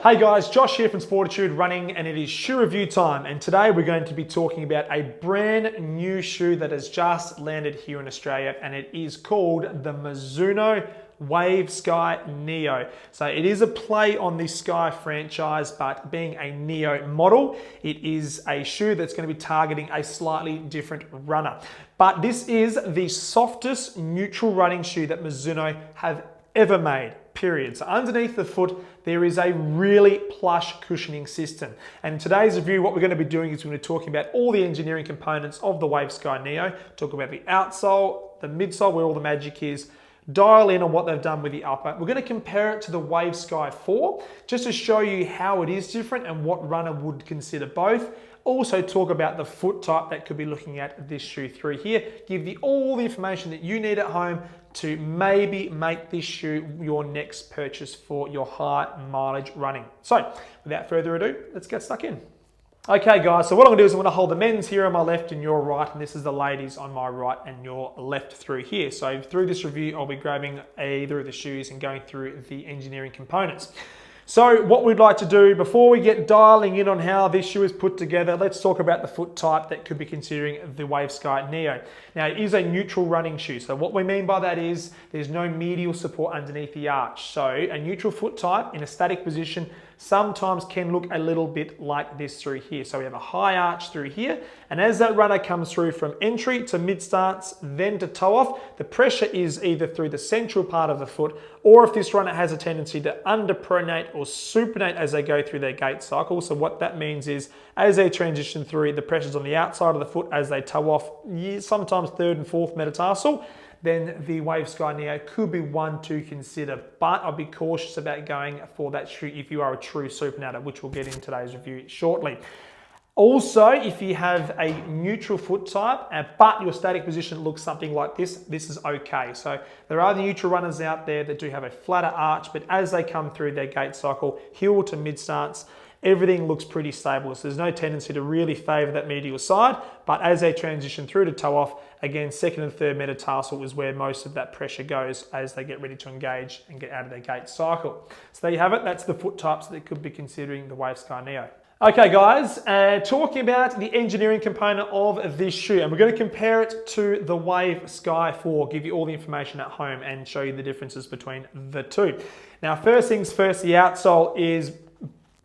Hey guys, Josh here from Sportitude running, and it is shoe review time. And today we're going to be talking about a brand new shoe that has just landed here in Australia, and it is called the Mizuno Wave Sky Neo. So it is a play on the Sky franchise, but being a Neo model, it is a shoe that's going to be targeting a slightly different runner. But this is the softest neutral running shoe that Mizuno have ever made, period. So underneath the foot, there is a really plush cushioning system. And in today's review, what we're going to be doing is we're going to be talking about all the engineering components of the Wave Sky Neo, talk about the outsole, the midsole, where all the magic is, dial in on what they've done with the upper. We're going to compare it to the Wave Sky 4, just to show you how it is different and what runner would consider both. Also talk about the foot type that could be looking at this shoe through here, give you all the information that you need at home to maybe make this shoe your next purchase for your high mileage running. So without further ado, let's get stuck in. Okay guys, so what I'm gonna do is I'm gonna hold the men's here on my left and your right, and this is the ladies on my right and your left through here. So through this review, I'll be grabbing either of the shoes and going through the engineering components. So what we'd like to do before we get dialing in on how this shoe is put together, let's talk about the foot type that could be considering the Wave Sky Neo. Now it is a neutral running shoe. So what we mean by that is there's no medial support underneath the arch. So a neutral foot type in a static position sometimes can look a little bit like this through here. So we have a high arch through here, and as that runner comes through from entry to mid starts, then to toe off, the pressure is either through the central part of the foot, or if this runner has a tendency to underpronate or supinate as they go through their gait cycle. So what that means is as they transition through, the pressure's on the outside of the foot as they toe off, sometimes third and fourth metatarsal, then the Wave Sky Neo could be one to consider. But I'll be cautious about going for that shoe if you are a true supinator, which we'll get in today's review shortly. Also, if you have a neutral foot type, but your static position looks something like this, this is okay. So there are the neutral runners out there that do have a flatter arch, but as they come through their gait cycle, heel to mid stance, everything looks pretty stable. So there's no tendency to really favor that medial side, but as they transition through to toe off, again, second and third metatarsal is where most of that pressure goes as they get ready to engage and get out of their gait cycle. So there you have it. That's the foot types that could be considering the Wave Sky Neo. Okay guys, talking about the engineering component of this shoe, and we're going to compare it to the Wave Sky 4, give you all the information at home and show you the differences between the two. Now first things first, the outsole is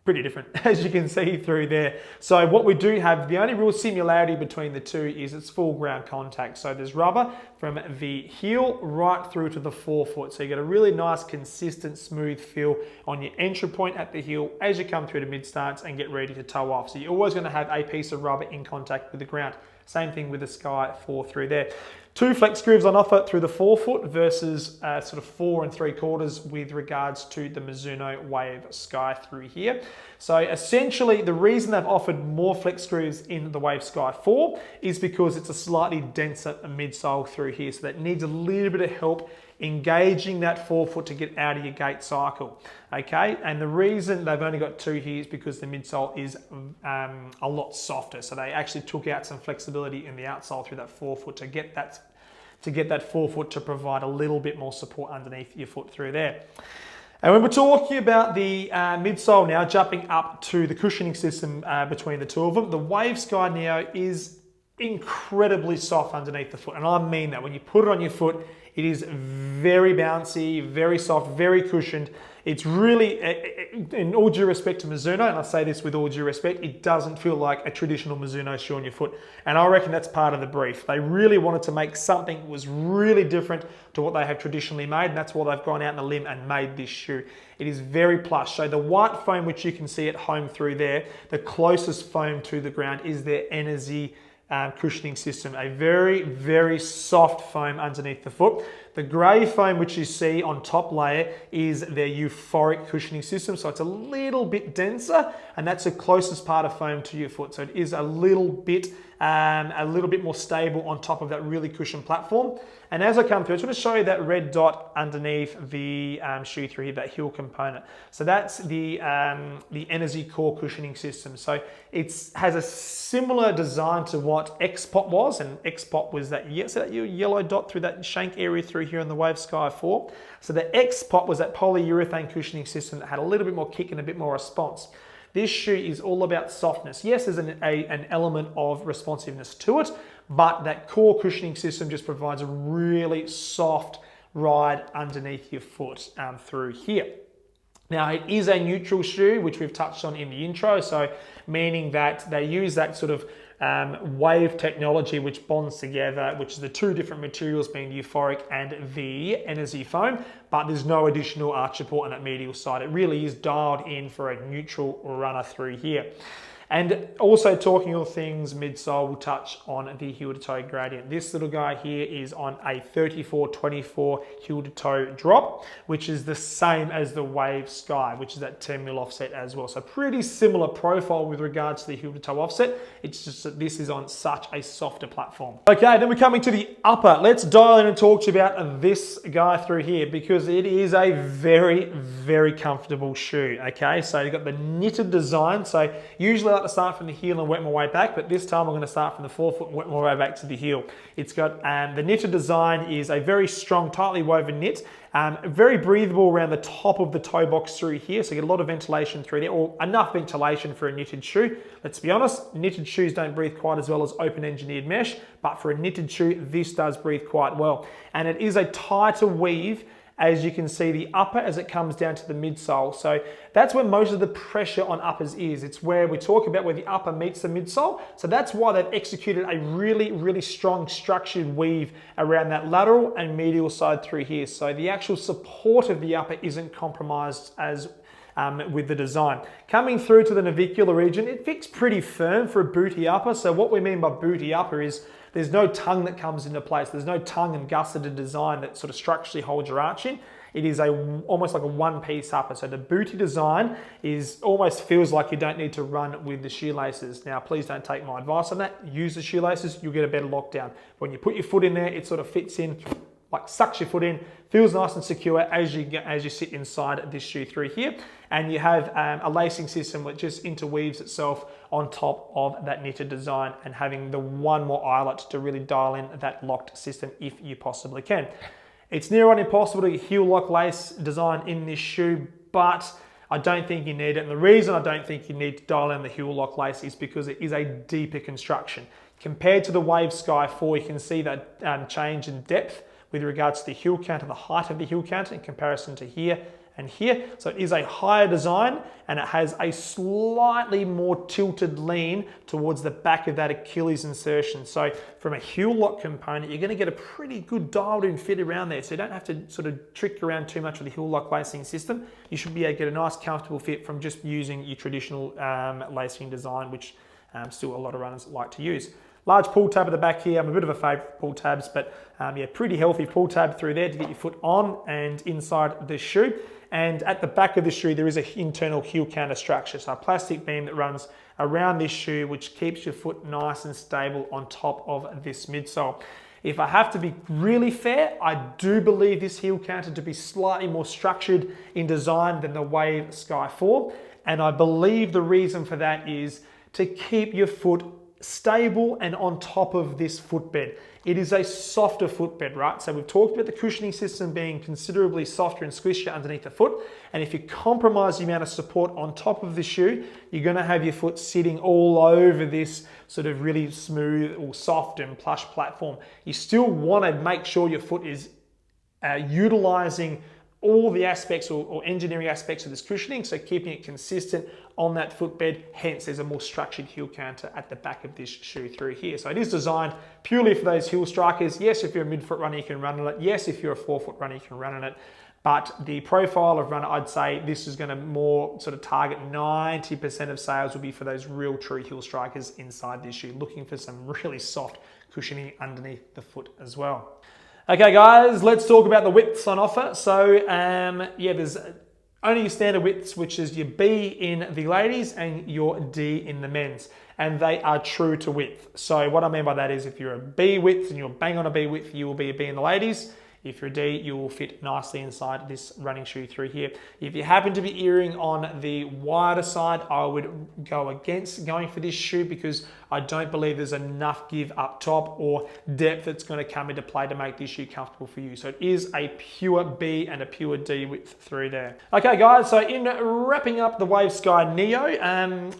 pretty different, as you can see through there. So what we do have, the only real similarity between the two is its full ground contact. So there's rubber from the heel right through to the forefoot. So you get a really nice, consistent, smooth feel on your entry point at the heel as you come through to mid starts and get ready to toe off. So you're always going to have a piece of rubber in contact with the ground. Same thing with the Sky 4 through there. 2 flex grooves on offer through the forefoot versus sort of 4 3/4 with regards to the Mizuno Wave Sky through here. So essentially the reason they've offered more flex grooves in the Wave Sky 4 is because it's a slightly denser midsole through here. So that needs a little bit of help engaging that forefoot to get out of your gait cycle, okay? And the reason they've only got 2 here is because the midsole is a lot softer. So they actually took out some flexibility in the outsole through that forefoot to get that forefoot to provide a little bit more support underneath your foot through there. And when we're talking about the midsole now, jumping up to the cushioning system between the two of them, the Wave Sky Neo is incredibly soft underneath the foot. And I mean that. When you put it on your foot, it is very bouncy, very soft, very cushioned. It's really, in all due respect to Mizuno, and I say this with all due respect, it doesn't feel like a traditional Mizuno shoe on your foot. And I reckon that's part of the brief. They really wanted to make something that was really different to what they have traditionally made, and that's why they've gone out on a limb and made this shoe. It is very plush. So the white foam, which you can see at home through there, the closest foam to the ground is their Energy cushioning system, a very, very soft foam underneath the foot. The grey foam, which you see on top layer, is their euphoric cushioning system. So it's a little bit denser, and that's the closest part of foam to your foot. So it is a little bit a little bit more stable on top of that really cushioned platform. And as I come through, I just want to show you that red dot underneath the shoe through here, that heel component. So that's the Energy Core cushioning system. So it has a similar design to what X-Pop was, and X-Pop was that yellow dot through that shank area through here on the Wave Sky 4. So the X-Pop was that polyurethane cushioning system that had a little bit more kick and a bit more response. This shoe is all about softness. Yes, there's an element of responsiveness to it, but that core cushioning system just provides a really soft ride underneath your foot through here. Now, it is a neutral shoe, which we've touched on in the intro, so meaning that they use that sort of wave technology which bonds together, which is the two different materials being the euphoric and the energy foam, but there's no additional arch support on that medial side. It really is dialed in for a neutral runner through here. And also talking all things midsole, we'll touch on the heel to toe gradient. This little guy here is on a 34-24 heel to toe drop, which is the same as the Wave Sky, which is that 10mm offset as well. So pretty similar profile with regards to the heel to toe offset. It's just that this is on such a softer platform. Okay, then we're coming to the upper. Let's dial in and talk to you about this guy through here, because it is a very, very comfortable shoe. Okay, so you've got the knitted design. So usually I like to start from the heel and work my way back, but this time I'm going to start from the forefoot and work my way back to the heel. It's got the knitted design is a very strong, tightly woven knit, very breathable around the top of the toe box through here, so you get a lot of ventilation through there, or enough ventilation for a knitted shoe. Let's be honest, knitted shoes don't breathe quite as well as open engineered mesh, but for a knitted shoe, this does breathe quite well. And it is a tighter weave, as you can see, the upper as it comes down to the midsole. So that's where most of the pressure on uppers is. It's where we talk about where the upper meets the midsole. So that's why they've executed a really, really strong structured weave around that lateral and medial side through here. So the actual support of the upper isn't compromised as with the design. Coming through to the navicular region, it fits pretty firm for a booty upper. So what we mean by booty upper is there's no tongue that comes into place. There's no tongue and gusseted design that sort of structurally holds your arch in. It is almost like a one-piece upper. So the booty design almost feels like you don't need to run with the shoelaces. Now, please don't take my advice on that. Use the shoelaces, you'll get a better lockdown. When you put your foot in there, it sort of fits in, like sucks your foot in, feels nice and secure as you sit inside this shoe through here. And you have a lacing system which just interweaves itself on top of that knitted design, and having the one more eyelet to really dial in that locked system if you possibly can. It's near on impossible to heel lock lace design in this shoe, but I don't think you need it. And the reason I don't think you need to dial in the heel lock lace is because it is a deeper construction. Compared to the Wave Sky 4, you can see that change in depth with regards to the heel count and the height of the heel count in comparison to here and here. So it is a higher design, and it has a slightly more tilted lean towards the back of that Achilles insertion. So from a heel lock component, you're going to get a pretty good dialed in fit around there. So you don't have to sort of trick around too much with the heel lock lacing system. You should be able to get a nice comfortable fit from just using your traditional lacing design, which still a lot of runners like to use. Large pull tab at the back here. I'm a bit of a favourite for pull tabs, but yeah, pretty healthy pull tab through there to get your foot on and inside the shoe. And at the back of the shoe, there is an internal heel counter structure. So a plastic beam that runs around this shoe, which keeps your foot nice and stable on top of this midsole. If I have to be really fair, I do believe this heel counter to be slightly more structured in design than the Wave Sky 4. And I believe the reason for that is to keep your foot stable and on top of this footbed. It is a softer footbed, right? So we've talked about the cushioning system being considerably softer and squishier underneath the foot. And if you compromise the amount of support on top of the shoe, you're going to have your foot sitting all over this sort of really smooth or soft and plush platform. You still want to make sure your foot is utilizing all the aspects or engineering aspects of this cushioning, so keeping it consistent on that footbed. Hence, there's a more structured heel counter at the back of this shoe through here. So it is designed purely for those heel strikers. Yes, if you're a midfoot runner, you can run on it. Yes, if you're a forefoot runner, you can run on it. But the profile of runner, I'd say this is going to more sort of target 90% of sales will be for those real true heel strikers inside this shoe, looking for some really soft cushioning underneath the foot as well. Okay guys, let's talk about the widths on offer. So yeah, there's only your standard widths, which is your B in the ladies and your D in the men's. And they are true to width. So what I mean by that is if you're a B width and you're bang on a B width, you will be a B in the ladies. If you're a D, you will fit nicely inside this running shoe through here. If you happen to be earring on the wider side, I would go against going for this shoe because I don't believe there's enough give up top or depth that's going to come into play to make this shoe comfortable for you. So it is a pure B and a pure D width through there. Okay guys, so in wrapping up the Wave Sky Neo,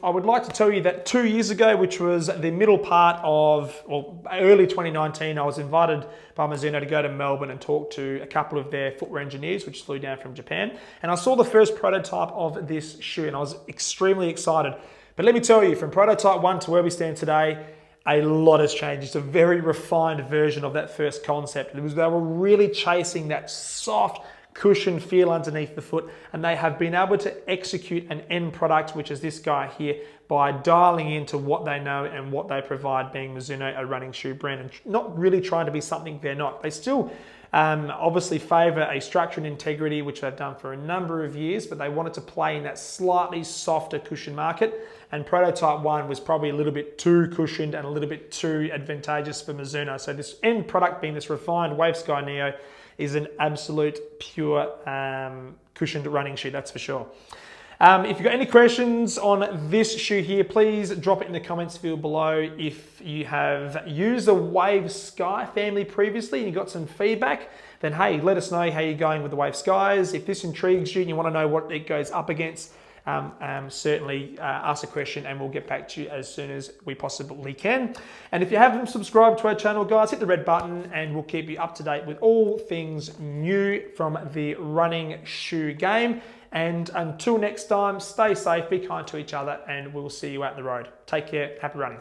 I would like to tell you that 2 years ago, which was the middle part of, or early 2019, I was invited by Mizuno to go to Melbourne and talk to a couple of their footwear engineers, which flew down from Japan. And I saw the first prototype of this shoe and I was extremely excited. But let me tell you, from prototype 1 to where we stand today, a lot has changed. It's a very refined version of that first concept. They were really chasing that soft, cushion feel underneath the foot, and they have been able to execute an end product, which is this guy here, by dialing into what they know and what they provide, being Mizuno, a running shoe brand, and not really trying to be something they're not. They still obviously favor a structure and integrity, which they've done for a number of years, but they wanted to play in that slightly softer cushion market, and prototype 1 was probably a little bit too cushioned and a little bit too advantageous for Mizuno. So this end product, being this refined Wave Sky Neo, is an absolute pure cushioned running shoe, that's for sure. If you've got any questions on this shoe here, please drop it in the comments field below. If you have used the Wave Sky family previously and you got some feedback, then hey, let us know how you're going with the Wave Skies. If this intrigues you and you want to know what it goes up against, certainly ask a question and we'll get back to you as soon as we possibly can. And if you haven't subscribed to our channel, guys, hit the red button and we'll keep you up to date with all things new from the running shoe game. And until next time, stay safe, be kind to each other, and we'll see you out on the road. Take care, happy running.